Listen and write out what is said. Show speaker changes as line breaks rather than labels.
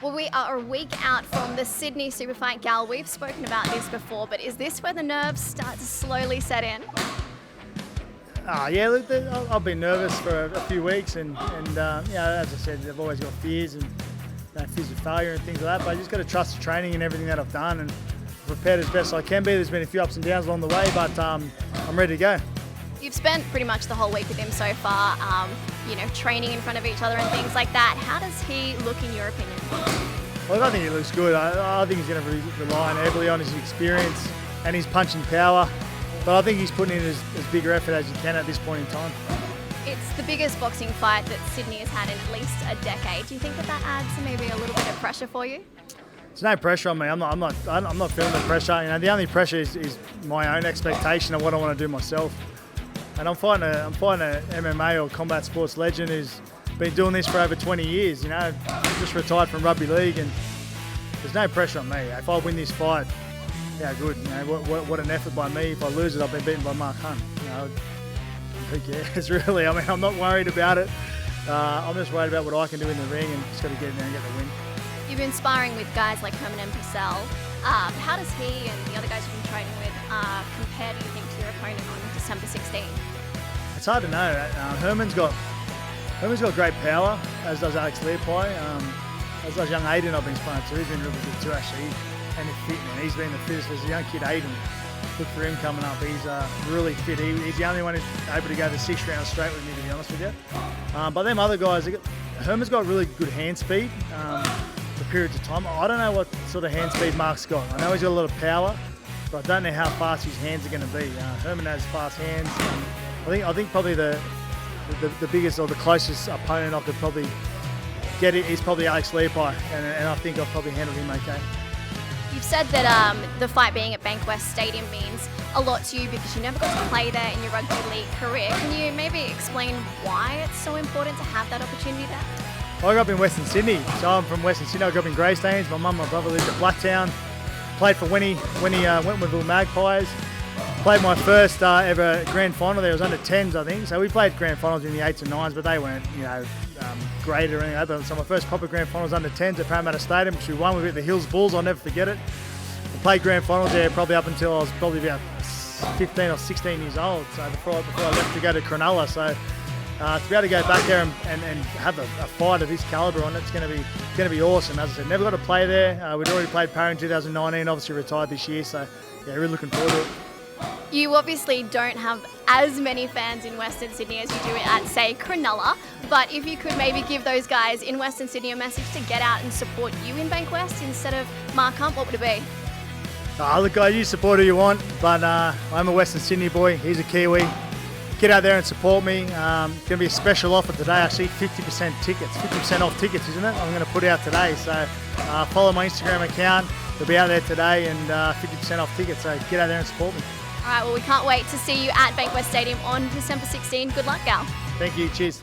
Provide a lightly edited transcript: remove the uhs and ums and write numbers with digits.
Well, we are a week out from the Sydney Superfight, Gal. We've spoken about this before, but is this where the nerves start to slowly set in?
Yeah, look, I've been nervous for a few weeks, and as I said, I've always got fears and fears of failure and things like that. But I just got to trust the training and everything that I've done, and prepared as best I can be. There's been a few ups and downs along the way, but I'm ready to go.
You've spent pretty much the whole week with him so far, training in front of each other and things like that. How does he look in your opinion?
Well, I think he looks good. I think he's going to rely heavily on his experience and his punching power. But I think he's putting in as bigger effort as he can at this point in time.
It's the biggest boxing fight that Sydney has had in at least a decade. Do you think that adds maybe a little bit of pressure for you?
There's no pressure on me. I'm not feeling the pressure. The only pressure is my own expectation of what I want to do myself. And I'm fighting a MMA or combat sports legend who's been doing this for over 20 years. Just retired from rugby league, and there's no pressure on me. If I win this fight, yeah, good. What an effort by me. If I lose it, I've been beaten by Mark Hunt. Who cares really? I'm not worried about it. I'm just worried about what I can do in the ring, and just got to get in there and get the win.
You've been sparring with guys like Herman and Purcell. How does he and the other guys you've been training with compare, do you think, to your opponent on December 16?
It's hard to know. Herman's got great power, as does Alex Leopold. As does young Aiden I've been sparring to. He's been really good too, actually. And he's fit, man. He's been the fittest. There's a young kid, Aiden. Look for him coming up. He's really fit. He's the only one who's able to go the 6 rounds straight with me, to be honest with you. But them other guys, Herman's got really good hand speed for periods of time. I don't know what sort of hand speed Mark's got. I know he's got a lot of power, but I don't know how fast his hands are going to be. Herman has fast hands. I think probably the biggest or the closest opponent I could probably get is probably Alex Leopold, and I think I've probably handled him okay.
You've said that the fight being at Bankwest Stadium means a lot to you because you never got to play there in your rugby league career. Can you maybe explain why it's so important to have that opportunity there?
I grew up in Western Sydney, so I'm from Western Sydney. I grew up in Greystanes. My mum and my brother lived at Blacktown. Played for Wentworthville Magpies. Played my first ever grand final there. It was under 10s, I think. So we played grand finals in the 8s and 9s, but they weren't, great or anything like that. So my first proper grand final was under 10s at Parramatta Stadium, which we won. We beat the Hills Bulls. I'll never forget it. I played grand finals there probably up until I was probably about 15 or 16 years old. So before I left to go to Cronulla. So to be able to go back there and have a fight of this calibre on it's going to be awesome. As I said, never got to play there. We'd already played Parra in 2019. Obviously retired this year. So yeah, really looking forward to it.
You obviously don't have as many fans in Western Sydney as you do at, say, Cronulla, but if you could maybe give those guys in Western Sydney a message to get out and support you in Bankwest instead of Mark Hunt, what would it be?
Look, you support who you want, but I'm a Western Sydney boy. He's a Kiwi. Get out there and support me. It's going to be a special offer today, actually, 50% tickets. 50% off tickets, isn't it? I'm going to put out today. So follow my Instagram account. It'll be out there today, and 50% off tickets. So get out there and support me.
All right, well, we can't wait to see you at Bankwest Stadium on December 16. Good luck, Gal.
Thank you. Cheers.